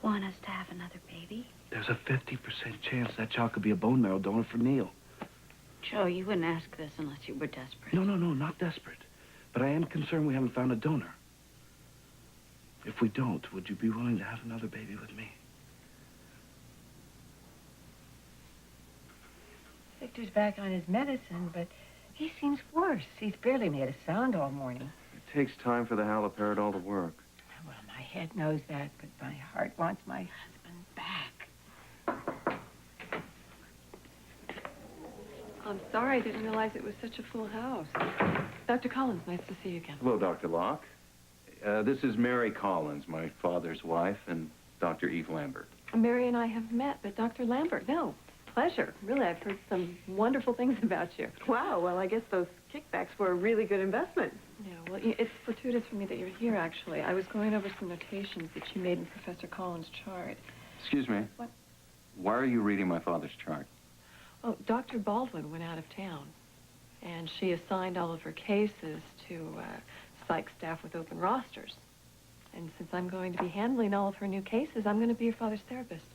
want us to have another baby? There's a 50% chance that child could be a bone marrow donor for Neil. Joe, you wouldn't ask this unless you were desperate. No, not desperate. But I am concerned we haven't found a donor. If we don't, would you be willing to have another baby with me? Victor's back on his medicine, but he seems worse. He's barely made a sound all morning. It takes time for the haloperidol to work. Well, my head knows that, but my heart wants my husband back. I'm sorry, I didn't realize it was such a full house. Dr. Collins, nice to see you again. Hello, Dr. Locke. This is Mary Collins, my father's wife, and Dr. Eve Lambert. Mary and I have met, but Dr. Lambert, no. Pleasure. Really, I've heard some wonderful things about you. Wow, well, I guess those kickbacks were a really good investment. Yeah, well, it's fortuitous for me that you're here, actually. I was going over some notations that you made in Professor Collins' chart. Excuse me. What? Why are you reading my father's chart? Oh, Dr. Baldwin went out of town, and she assigned all of her cases to psych staff with open rosters. And since I'm going to be handling all of her new cases, I'm going to be your father's therapist.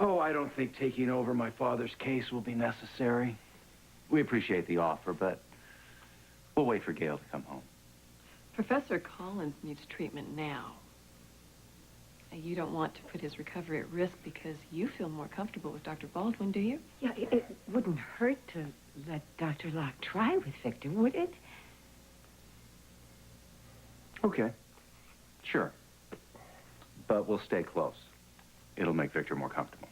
Oh, I don't think taking over my father's case will be necessary. We appreciate the offer, but we'll wait for Gail to come home. Professor Collins needs treatment now. You don't want to put his recovery at risk because you feel more comfortable with Dr. Baldwin, do you? Yeah, it wouldn't hurt to let Dr. Locke try with Victor, would it? Okay. Sure. But we'll stay close. It'll make Victor more comfortable.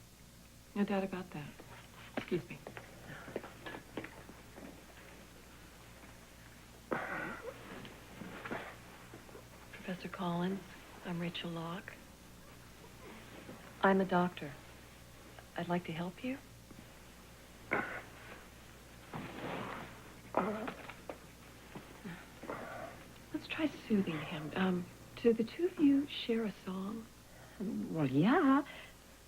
No doubt about that. Excuse me. Professor Collins, I'm Rachel Locke. I'm a doctor. I'd like to help you. Let's try soothing him. Do the two of you share a song? Well, yeah.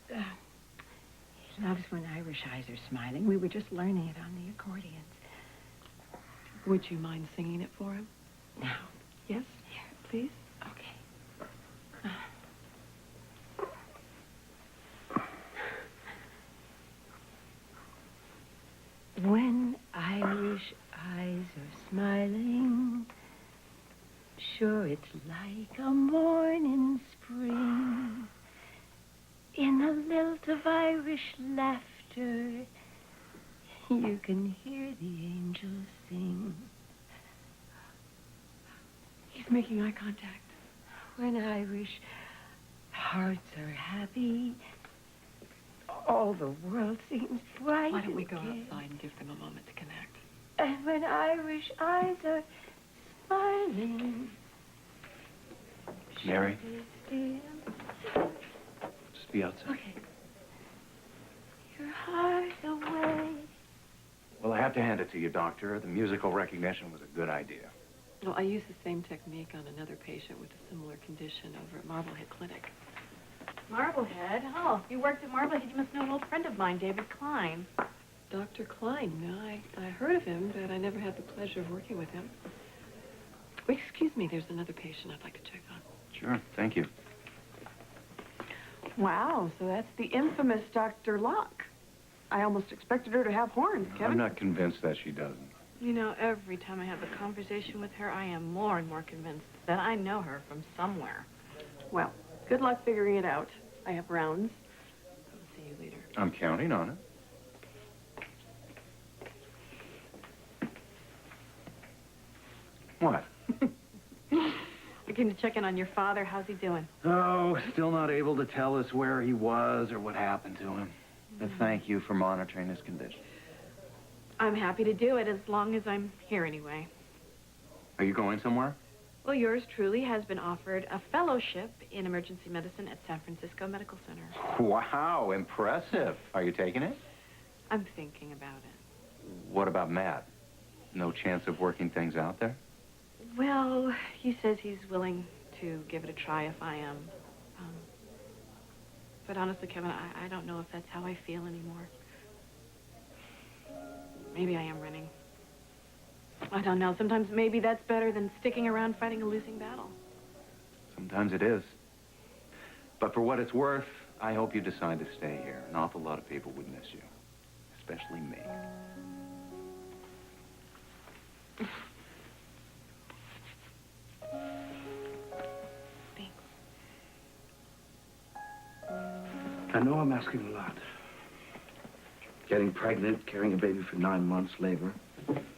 He loves when Irish eyes are smiling. We were just learning it on the accordions. Would you mind singing it for him? Now. Yes? Here. Please? Okay. When Irish eyes are smiling, sure it's like a morning spring. In a lilt of Irish laughter, you can hear the angels sing. He's making eye contact. When Irish hearts are happy, all the world seems bright. Why don't we go again. outside and give them a moment to connect? And when Irish eyes are smiling, Mary? still. Just be outside. Okay. Your heart away. Well, I have to hand it to you, Doctor. The musical recognition was a good idea. Well, I used the same technique on another patient with a similar condition over at Marblehead Clinic. Marblehead? Oh, you worked at Marblehead. You must know an old friend of mine, David Klein. Dr. Klein, no, I heard of him, but I never had the pleasure of working with him. Oh, excuse me, there's another patient I'd like to check on. Sure, thank you. Wow, so that's the infamous Dr. Locke. I almost expected her to have horns, Kevin. I'm not convinced that she doesn't. You know, every time I have a conversation with her, I am more and more convinced that I know her from somewhere. Well, good luck figuring it out. I have rounds. I'll see you later. I'm counting on it. What? I came to check in on your father. How's he doing? Oh, still not able to tell us where he was or what happened to him. But thank you for monitoring his condition. I'm happy to do it as long as I'm here anyway. Are you going somewhere? Well, yours truly has been offered a fellowship in emergency medicine at San Francisco Medical Center. Wow, impressive. Are you taking it? I'm thinking about it. What about Matt? No chance of working things out there? Well, he says he's willing to give it a try if I am. But honestly, Kevin, I don't know if that's how I feel anymore. Maybe I am running. I don't know. Sometimes maybe that's better than sticking around fighting a losing battle. Sometimes it is. But for what it's worth, I hope you decide to stay here. An awful lot of people would miss you. Especially me. Thanks. I know I'm asking a lot. Getting pregnant, carrying a baby for 9 months, labor.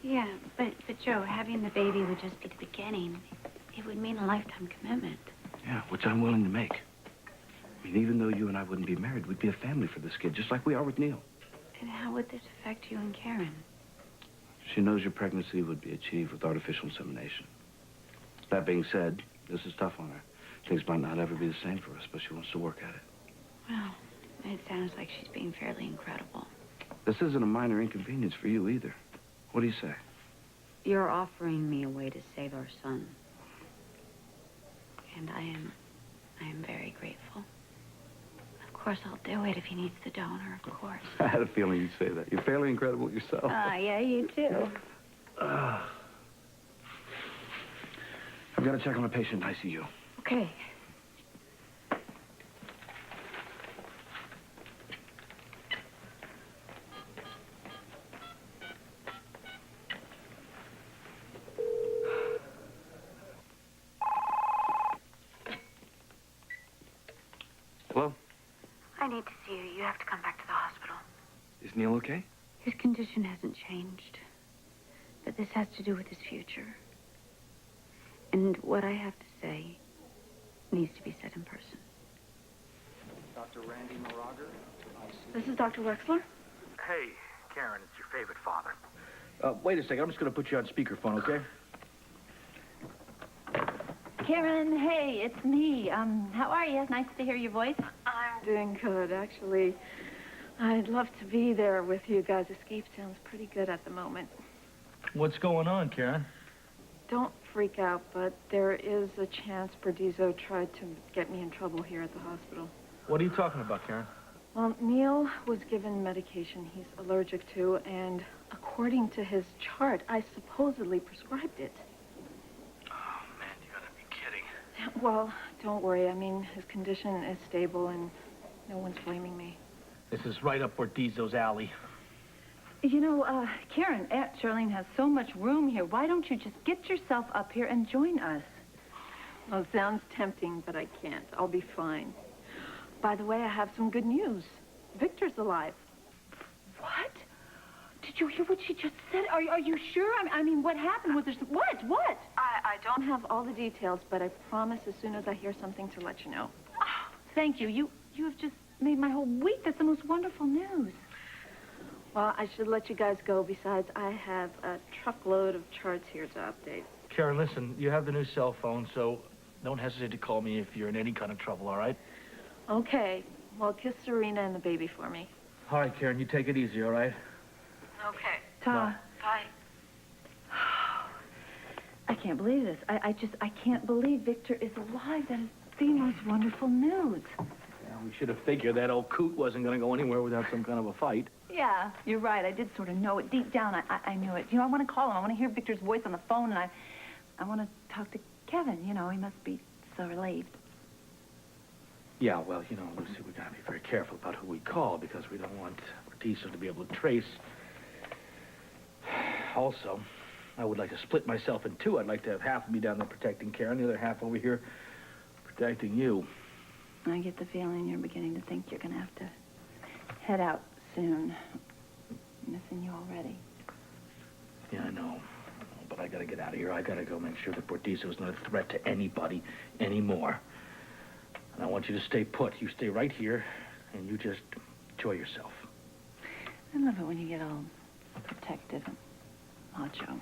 Yeah, but Joe, having the baby would just be the beginning. It would mean a lifetime commitment. Yeah, which I'm willing to make. I mean, even though you and I wouldn't be married, we'd be a family for this kid, just like we are with Neil. And how would this affect you and Karen? She knows your pregnancy would be achieved with artificial insemination. That being said, this is tough on her. Things might not ever be the same for us, but she wants to work at it. Well, it sounds like she's being fairly incredible. This isn't a minor inconvenience for you either. What do you say? You're offering me a way to save our son. And I am very grateful. Of course, I'll do it if he needs the donor, of course. I had a feeling you'd say that. You're fairly incredible yourself. Yeah, you too. I've got to check on a patient in ICU. Okay. Hello? I need to see you. You have to come back to the hospital. Is Neil okay? His condition hasn't changed. But this has to do with his future. And what I have to say needs to be said in person. Dr. Randy Morager. This is Dr. Wexler? Hey, Karen, it's your favorite father. Wait a second. I'm just going to put you on speakerphone, okay? Karen, hey, it's me. How are you? Nice to hear your voice. I'm doing good, actually. I'd love to be there with you guys. Escape sounds pretty good at the moment. What's going on, Karen? Don't freak out, but there is a chance Bordizzo tried to get me in trouble here at the hospital. What are you talking about, Karen? Well, Neil was given medication he's allergic to, and according to his chart, I supposedly prescribed it. Oh, man, you gotta be kidding. Well, don't worry. I mean, his condition is stable, and no one's blaming me. This is right up Bordizzo's alley. You know, Karen, Aunt Charlene has so much room here. Why don't you just get yourself up here and join us? Well, it sounds tempting, but I can't. I'll be fine. By the way, I have some good news. Victor's alive. What? Did you hear what she just said? Are you sure? I mean, what happened? Was there some... What? I don't have all the details, but I promise as soon as I hear something to let you know. Oh, thank you. You have just made my whole week. That's the most wonderful news. Well, I should let you guys go. Besides, I have a truckload of charts here to update. Karen, listen, you have the new cell phone, so don't hesitate to call me if you're in any kind of trouble, all right? Okay. Well, kiss Serena and the baby for me. All right, Karen, you take it easy, all right? Okay. Ta. Bye. I can't believe this. I can't believe Victor is alive. That is the most wonderful news. Yeah, we should have figured that old coot wasn't going to go anywhere without some kind of a fight. Yeah, you're right. I did sort of know it. Deep down, I knew it. You know, I want to call him. I want to hear Victor's voice on the phone, and I want to talk to Kevin. You know, he must be so relieved. Yeah, well, you know, Lucy, we got to be very careful about who we call because we don't want Bordizzo to be able to trace. Also, I would like to split myself in two. I'd like to have half of me down there protecting Karen, the other half over here protecting you. I get the feeling you're beginning to think you're going to have to head out soon. I'm missing you already. Yeah, I know. But I got to get out of here. I got to go make sure that Bordizzo's not a threat to anybody anymore. And I want you to stay put. You stay right here, and you just enjoy yourself. I love it when you get all protective and macho.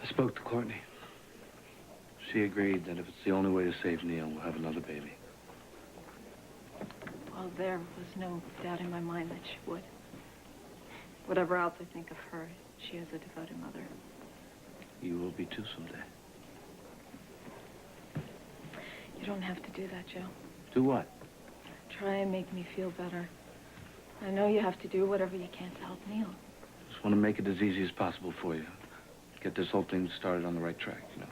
I spoke to Courtney. She agreed that if it's the only way to save Neil, we'll have another baby. Well, there was no doubt in my mind that she would. Whatever else I think of her, she is a devoted mother. You will be too someday. You don't have to do that, Joe. Do what? Try and make me feel better. I know you have to do whatever you can to help Neil. Just want to make it as easy as possible for you. Get this whole thing started on the right track, you know.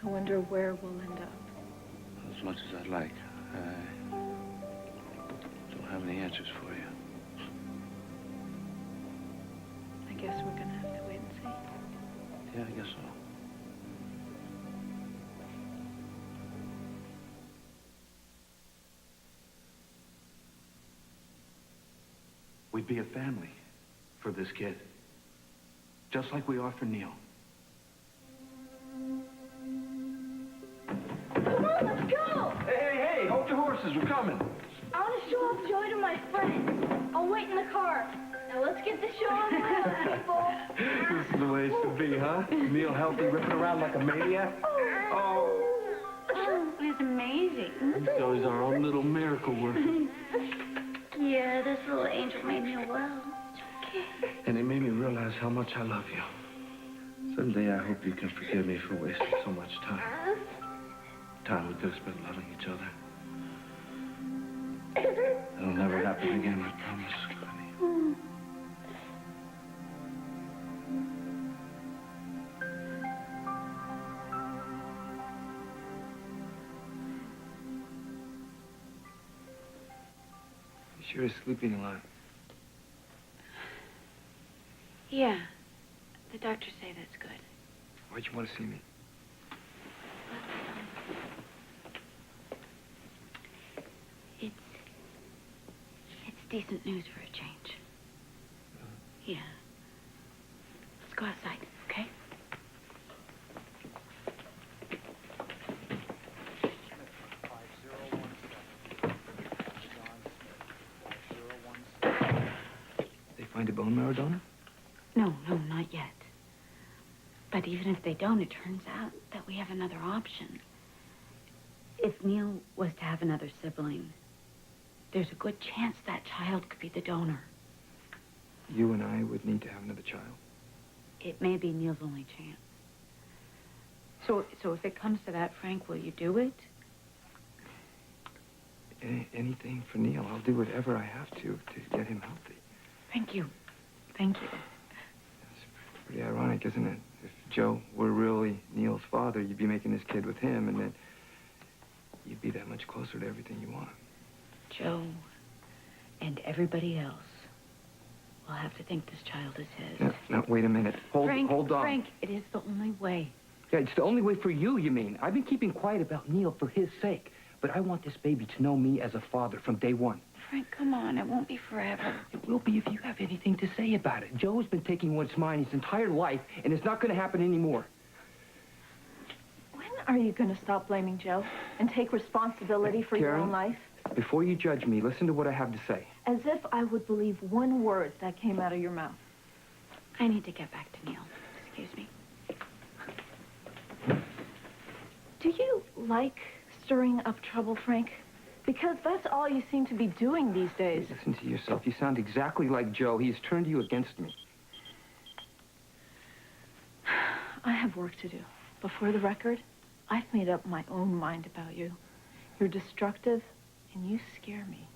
I wonder where we'll end up. As much as I'd like. I don't have any answers for you. I guess we're gonna have to wait and see. Yeah, I guess so. We'd be a family for this kid. Just like we are for Neil. Come on, let's go! Hey, hold your horses, we're coming. I want to show off Joey to my friends. I'll wait in the car. Now let's get the show on the road, people. This is the way it's to be, huh? Neil healthy, ripping around like a maniac. Oh. It was amazing. So he's our own little miracle worker. Yeah, this little angel made me well. And it made me realize how much I love you. Someday I hope you can forgive me for wasting so much time. Time we could have spent loving each other. It'll never happen again, I promise, honey. You sure is sleeping a lot. Yeah. The doctors say that's good. Why'd you want to see me? It's decent news for a change. Yeah. Let's go outside, okay? They find a bone marrow donor? No, not yet. But even if they don't, it turns out that we have another option. If Neil was to have another sibling, there's a good chance that child could be the donor. You and I would need to have another child. It may be Neil's only chance. So if it comes to that, Frank, will you do it? Anything for Neil. I'll do whatever I have to get him healthy. Thank you. Thank you. It's pretty ironic, isn't it? If Joe were really Neil's father, you'd be making this kid with him, and then you'd be that much closer to everything you want. Joe and everybody else will have to think this child is his. No, wait a minute. Hold on. Frank, it is the only way. Yeah, it's the only way for you, you mean. I've been keeping quiet about Neil for his sake. But I want this baby to know me as a father from day one. Frank, come on. It won't be forever. It will be if you have anything to say about it. Joe's been taking what's mine his entire life, and it's not going to happen anymore. When are you going to stop blaming Joe and take responsibility for your own life? Before you judge me, listen to what I have to say. As if I would believe one word that came out of your mouth. I need to get back to Neil. Excuse me. Do you like stirring up trouble, Frank? Because that's all you seem to be doing these days. Listen to yourself. You sound exactly like Joe. He's turned you against me. I have work to do. But for the record, I've made up my own mind about you. You're destructive, and you scare me.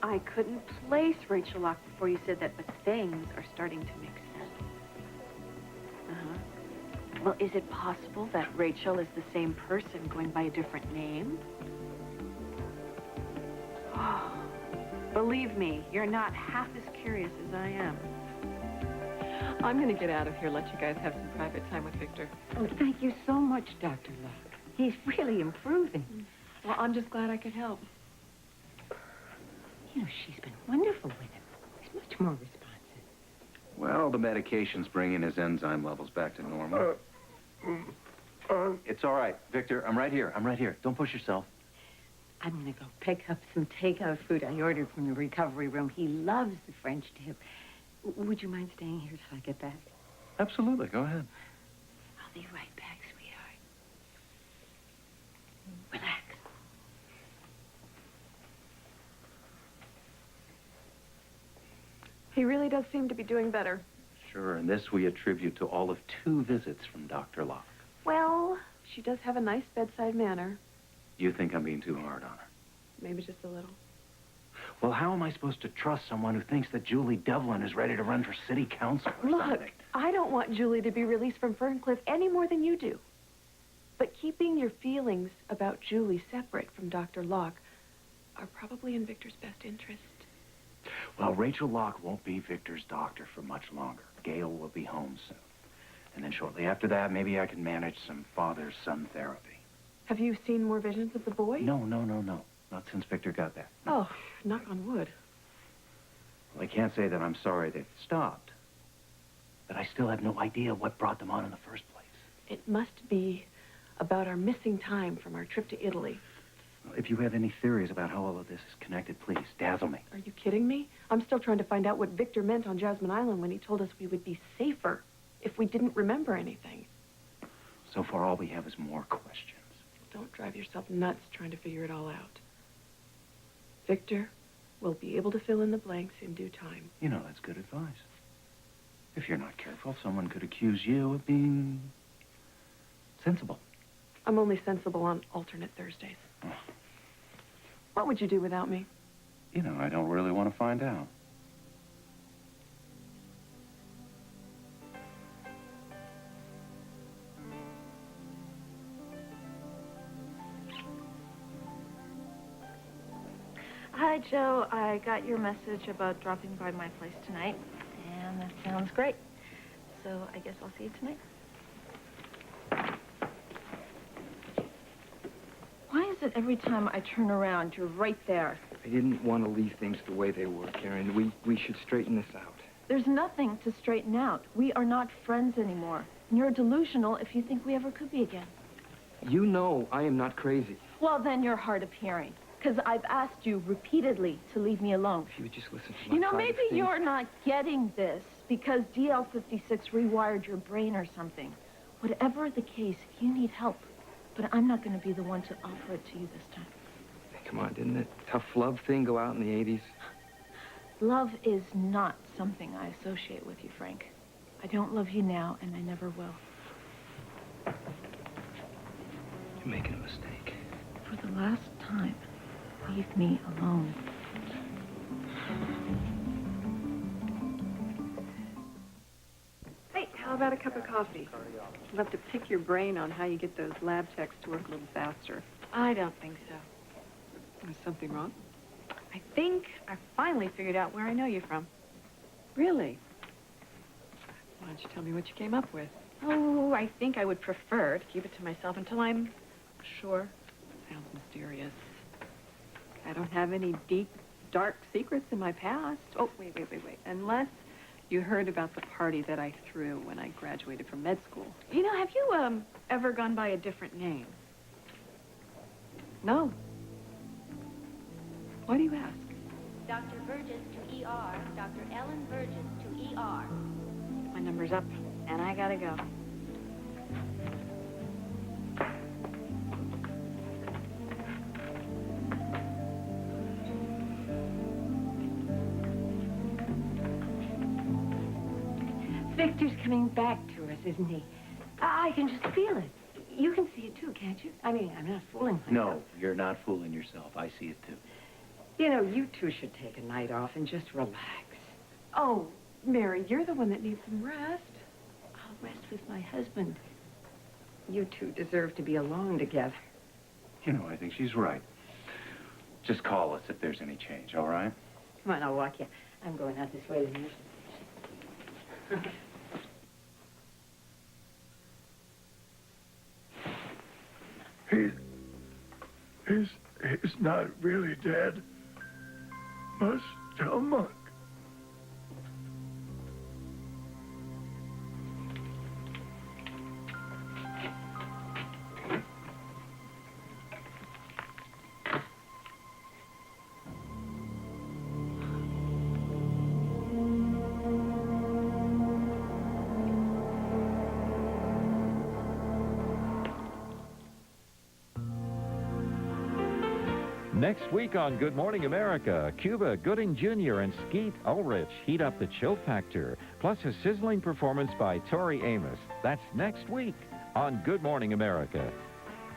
I couldn't place Rachel Locke before you said that, but things are starting to make sense. Well, is it possible that Rachel is the same person going by a different name? Oh, believe me, you're not half as curious as I am. I'm going to get out of here, let you guys have some private time with Victor. Oh, thank you so much, Dr. Locke. He's really improving. Well, I'm just glad I could help. You know, she's been wonderful with him. He's much more responsive. Well, the medication's bringing his enzyme levels back to normal. It's all right, Victor. I'm right here. I'm right here. Don't push yourself. I'm going to go pick up some takeout food I ordered from the recovery room. He loves the French dip. Would you mind staying here till I get back? Absolutely. Go ahead. I'll be right back, sweetheart. Relax. He really does seem to be doing better. Sure, and this we attribute to all of 2 visits from Dr. Locke. Well, she does have a nice bedside manner. You think I'm being too hard on her? Maybe just a little. Well, how am I supposed to trust someone who thinks that Julie Devlin is ready to run for city council or Look, something? I don't want Julie to be released from Ferncliff any more than you do. But keeping your feelings about Julie separate from Dr. Locke are probably in Victor's best interest. Well, Rachel Locke won't be Victor's doctor for much longer. Gail will be home soon. And then shortly after that, maybe I can manage some father-son therapy. Have you seen more visions of the boy? No. Not since Victor got back. Oh, knock on wood. Well, I can't say that I'm sorry they've stopped. But I still have no idea what brought them on in the first place. It must be about our missing time from our trip to Italy. Well, if you have any theories about how all of this is connected, please, dazzle me. Are you kidding me? I'm still trying to find out what Victor meant on Jasmine Island when he told us we would be safer if we didn't remember anything. So far, all we have is more questions. Don't drive yourself nuts trying to figure it all out. Victor will be able to fill in the blanks in due time. You know, that's good advice. If you're not careful, someone could accuse you of being sensible. I'm only sensible on alternate Thursdays. Oh. What would you do without me? You know, I don't really want to find out. Hi, Joe. I got your message about dropping by my place tonight, and that sounds great. So I guess I'll see you tonight. Why is it every time I turn around, you're right there? I didn't want to leave things the way they were, Karen. We should straighten this out. There's nothing to straighten out. We are not friends anymore. And you're delusional if you think we ever could be again. You know I am not crazy. Well, then you're hard of hearing. Because I've asked you repeatedly to leave me alone. If you would just listen to my You know, side of maybe things. you're not getting this because DL56 rewired your brain or something. Whatever the case, you need help. But I'm not going to be the one to offer it to you this time. Come on, didn't that tough love thing go out in the 80s? Love is not something I associate with you, Frank. I don't love you now, and I never will. You're making a mistake. For the last time, leave me alone. Hey, how about a cup of coffee? I'd love to pick your brain on how you get those lab checks to work a little faster. I don't think so. Is something wrong? I think I finally figured out where I know you from. Really? Why don't you tell me what you came up with? Oh, I think I would prefer to keep it to myself until I'm sure. Sounds mysterious. I don't have any deep, dark secrets in my past. Oh, wait. Unless you heard about the party that I threw when I graduated from med school. You know, have you, ever gone by a different name? No. Why do you ask? Dr. Burgess to ER. Dr. Ellen Burgess to ER. My number's up, and I gotta go. Victor's coming back to us, isn't he? I can just feel it. You can see it too, can't you? I mean, I'm not fooling myself. No, you're not fooling yourself. I see it too. You know, you two should take a night off and just relax. Oh, Mary, you're the one that needs some rest. I'll rest with my husband. You two deserve to be alone together. You know, I think she's right. Just call us if there's any change, all right? Come on, I'll walk you. I'm going out this way to the nursery. He's not really dead. must tell Monk. Next week on Good Morning America, Cuba Gooding Jr. and Skeet Ulrich heat up the chill factor, plus a sizzling performance by Tori Amos. That's next week on Good Morning America.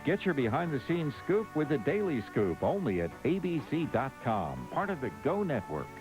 Get your behind-the-scenes scoop with the Daily Scoop only at abc.com, part of the Go Network.